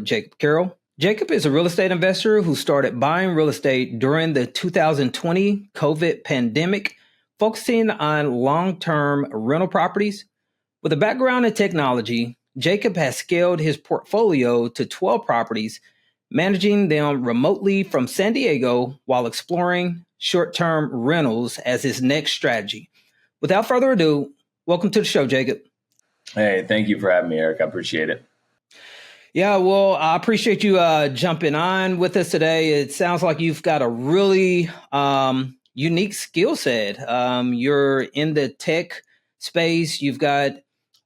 with Jacob Carroll. Jacob is a real estate investor who started buying real estate during the 2020 COVID pandemic, focusing on long-term rental properties. With a background in technology, Jacob has scaled his portfolio to 12 properties, managing them remotely from San Diego while exploring short-term rentals as his next strategy. Without further ado, welcome to the show, Jacob. Hey, thank you for having me, Eric. I appreciate it. Yeah, well, I appreciate you jumping on with us today. It sounds like you've got a really unique skill set. You're in the tech space. You've got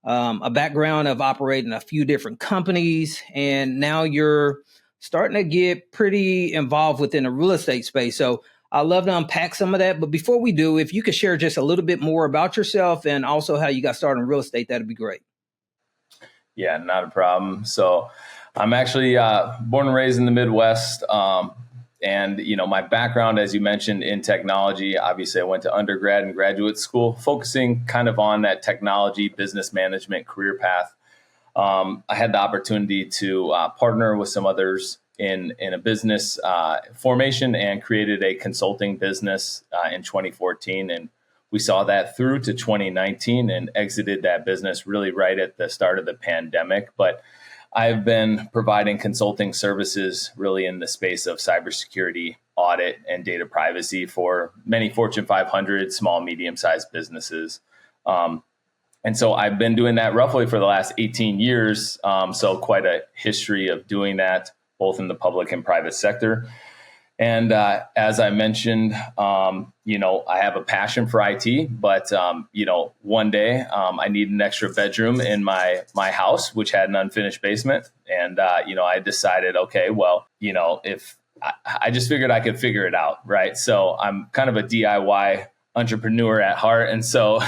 a background of operating a few different companies, and now you're starting to get pretty involved within the real estate space. So I'd love to unpack some of that. But before we do, if you could share just a little bit more about yourself and also how you got started in real estate, that'd be great. Yeah, not a problem. So I'm actually born and raised in the Midwest. And, my background, as you mentioned, in technology, obviously I went to undergrad and graduate school, focusing kind of on that technology, business management career path. I had the opportunity to partner with some others in a business formation and created a consulting business in 2014. And we saw that through to 2019 and exited that business really right at the start of the pandemic. But I've been providing consulting services really in the space of cybersecurity, audit, and data privacy for many Fortune 500 small, medium-sized businesses. And so I've been doing that roughly for the last 18 years. So quite a history of doing that, both in the public and private sector. And as I mentioned, I have a passion for IT, but, one day I need an extra bedroom in my house, which had an unfinished basement. And, I decided, okay, well, if I just figured I could figure it out. Right. So I'm kind of a DIY entrepreneur at heart. And so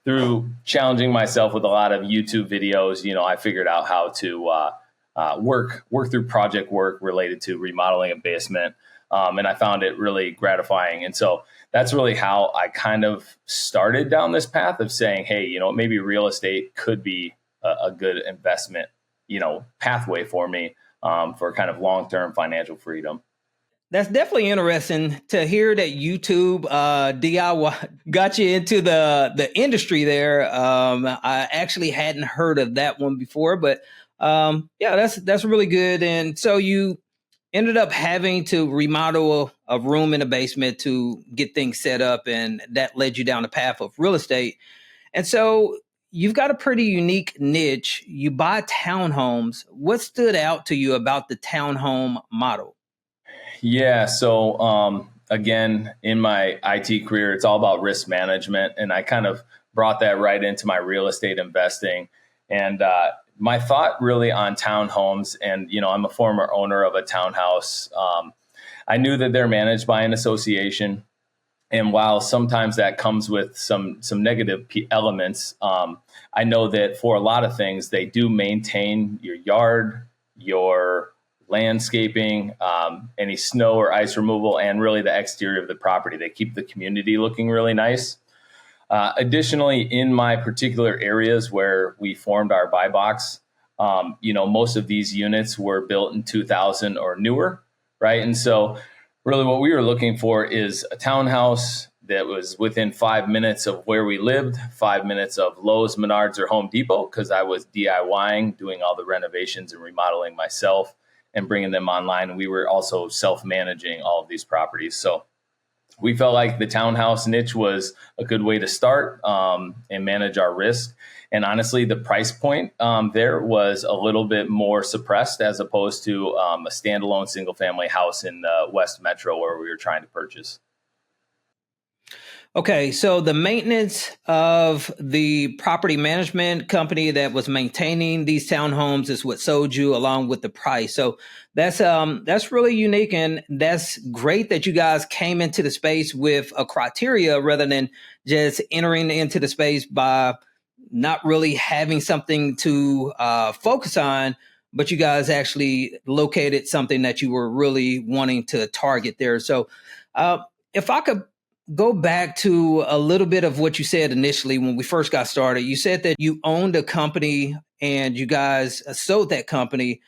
through challenging myself with a lot of YouTube videos, I figured out how to work through project work related to remodeling a basement. And I found it really gratifying. And so that's really how I kind of started down this path of saying, hey, maybe real estate could be a good investment, pathway for me for kind of long-term financial freedom. That's definitely interesting to hear that YouTube DIY got you into the industry there. I actually hadn't heard of that one before, but that's really good. And so you ended up having to remodel a room in a basement to get things set up, and that led you down the path of real estate. And so you've got a pretty unique niche. You buy townhomes. What stood out to you about the townhome model? Yeah. So again, in my IT career, it's all about risk management. And I kind of brought that right into my real estate investing. And my thought really on townhomes, and, I'm a former owner of a townhouse. I knew that they're managed by an association. And while sometimes that comes with some negative elements, I know that for a lot of things, they do maintain your yard, your landscaping, any snow or ice removal, and really the exterior of the property. They keep the community looking really nice. Additionally, in my particular areas where we formed our buy box, most of these units were built in 2000 or newer, right? And so really what we were looking for is a townhouse that was within 5 minutes of where we lived, 5 minutes of Lowe's, Menards, or Home Depot, because I was DIYing, doing all the renovations and remodeling myself and bringing them online. We were also self-managing all of these properties. So we felt like the townhouse niche was a good way to start and manage our risk. And honestly, the price point there was a little bit more suppressed as opposed to a standalone single family house in the West Metro where we were trying to purchase. Okay, so the maintenance of the property management company that was maintaining these townhomes is what sold you along with the price. So that's really unique, and that's great that you guys came into the space with a criteria rather than just entering into the space by not really having something to focus on, but you guys actually located something that you were really wanting to target there. So if I could go back to a little bit of what you said initially when we first got started. You said that you owned a company and you guys sold that company.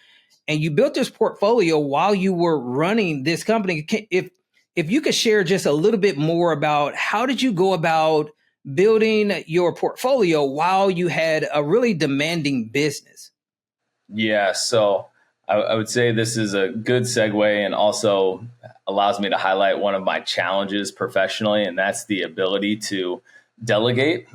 and you built this portfolio while you were running this company. If you could share just a little bit more about how did you go about building your portfolio while you had a really demanding business? Yeah, so I would say this is a good segue and also allows me to highlight one of my challenges professionally, and that's the ability to delegate.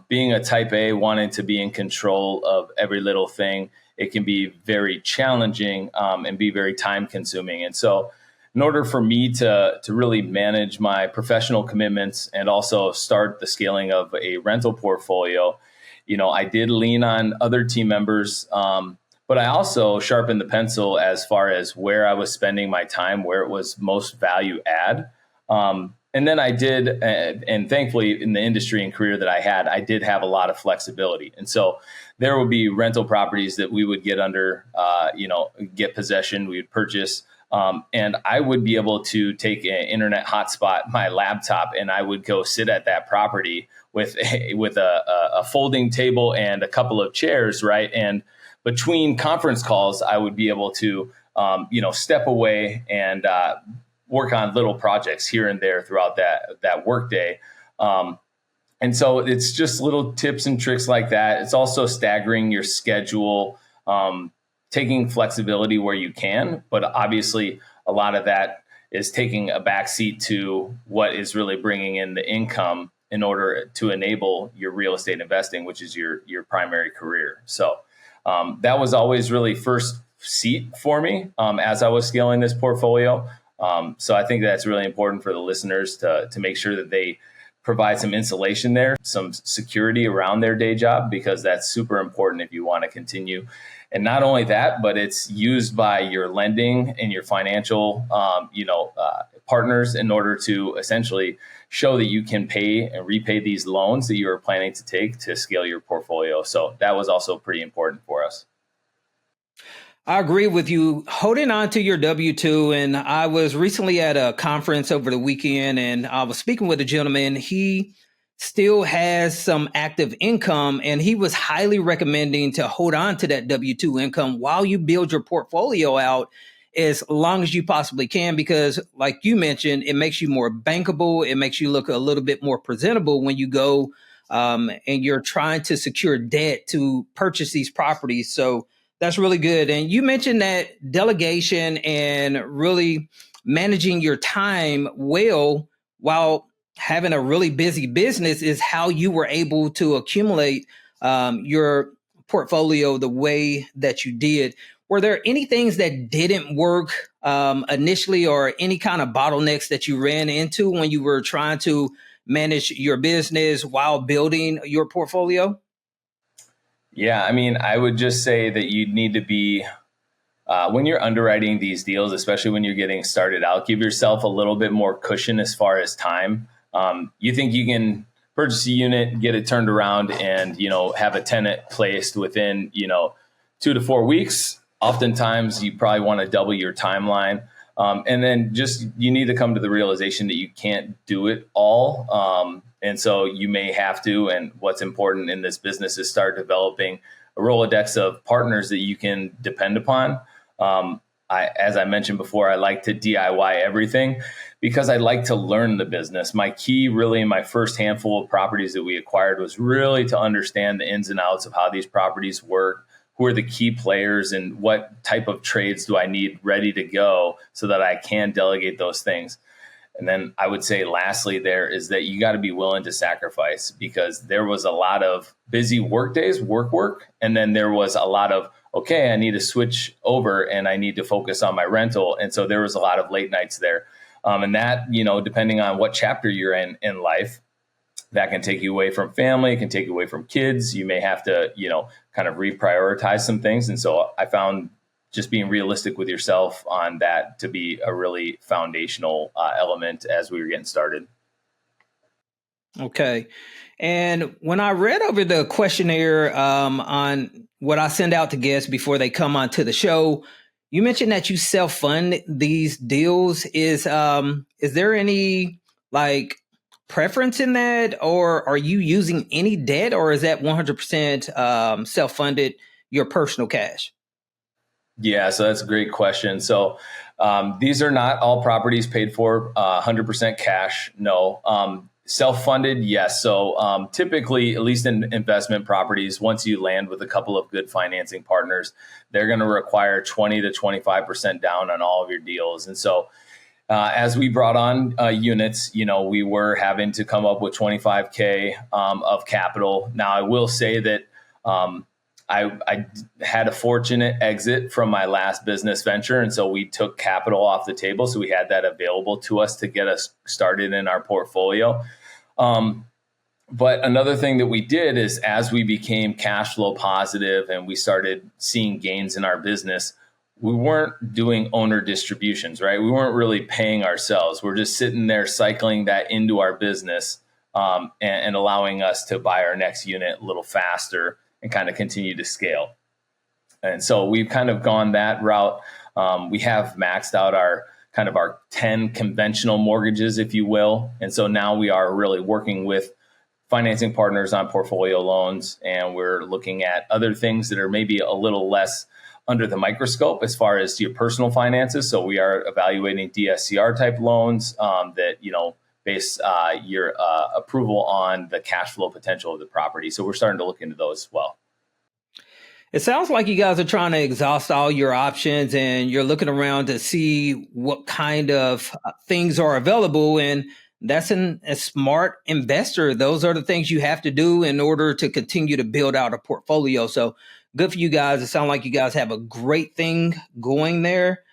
Being a type A, wanting to be in control of every little thing, it can be very challenging and be very time consuming. And so, in order for me to really manage my professional commitments and also start the scaling of a rental portfolio, I did lean on other team members. But I also sharpened the pencil as far as where I was spending my time, where it was most value add. And then I did, and thankfully in the industry and career that I did have a lot of flexibility. And so there would be rental properties that we would get under, get possession, we would purchase. And I would be able to take an internet hotspot, my laptop, and I would go sit at that property with a folding table and a couple of chairs, right? And between conference calls, I would be able to, step away and work on little projects here and there throughout that workday. And so it's just little tips and tricks like that. It's also staggering your schedule, taking flexibility where you can, but obviously a lot of that is taking a backseat to what is really bringing in the income in order to enable your real estate investing, which is your primary career. So that was always really first seat for me as I was scaling this portfolio. So I think that's really important for the listeners to make sure that they provide some insulation there, some security around their day job, because that's super important if you want to continue. And not only that, but it's used by your lending and your financial, partners in order to essentially show that you can pay and repay these loans that you are planning to take to scale your portfolio. So that was also pretty important for us. I agree with you. Holding on to your W-2. And I was recently at a conference over the weekend and I was speaking with a gentleman. He still has some active income and he was highly recommending to hold on to that W-2 income while you build your portfolio out as long as you possibly can, because like you mentioned, it makes you more bankable. It makes you look a little bit more presentable when you go and you're trying to secure debt to purchase these properties. So that's really good. And you mentioned that delegation and really managing your time well while having a really busy business is how you were able to accumulate your portfolio the way that you did. Were there any things that didn't work initially or any kind of bottlenecks that you ran into when you were trying to manage your business while building your portfolio? Yeah, I mean, I would just say that you need to be, when you're underwriting these deals, especially when you're getting started out, give yourself a little bit more cushion as far as time. You think you can purchase a unit, get it turned around and, have a tenant placed within, 2 to 4 weeks. Oftentimes you probably want to double your timeline. And then just, you need to come to the realization that you can't do it all. And so you may have to, and what's important in this business is start developing a Rolodex of partners that you can depend upon. As I mentioned before, I like to DIY everything because I like to learn the business. My key really in my first handful of properties that we acquired was really to understand the ins and outs of how these properties work, who are the key players and what type of trades do I need ready to go so that I can delegate those things. And then I would say lastly there is that you got to be willing to sacrifice, because there was a lot of busy work days, work. And then there was a lot of, okay, I need to switch over and I need to focus on my rental. And so there was a lot of late nights there. And that, depending on what chapter you're in life, that can take you away from family, it can take you away from kids. You may have to, kind of reprioritize some things. And so I found just being realistic with yourself on that to be a really foundational element as we were getting started. Okay. And when I read over the questionnaire on what I send out to guests before they come onto the show, you mentioned that you self-fund these deals. Is there any preference in that, or are you using any debt, or is that 100% self-funded, your personal cash? Yeah, so that's a great question. So these are not all properties paid for 100% cash. No. Self-funded, yes. So typically, at least in investment properties, once you land with a couple of good financing partners, they're going to require 20 to 25% down on all of your deals. And so as we brought on units, we were having to come up with 25K of capital. Now, I will say that I had a fortunate exit from my last business venture. And so we took capital off the table. So we had that available to us to get us started in our portfolio. But another thing that we did is as we became cash flow positive and we started seeing gains in our business, we weren't doing owner distributions, right? We weren't really paying ourselves. We're just sitting there cycling that into our business and allowing us to buy our next unit a little faster and kind of continue to scale. And so we've kind of gone that route. We have maxed out our 10 conventional mortgages, if you will. And so now we are really working with financing partners on portfolio loans, and we're looking at other things that are maybe a little less under the microscope as far as your personal finances. So we are evaluating DSCR type loans that, base your approval on the cash flow potential of the property. So we're starting to look into those as well. It sounds like you guys are trying to exhaust all your options and you're looking around to see what kind of things are available. And that's a smart investor. Those are the things you have to do in order to continue to build out a portfolio. So good for you guys. It sounds like you guys have a great thing going there.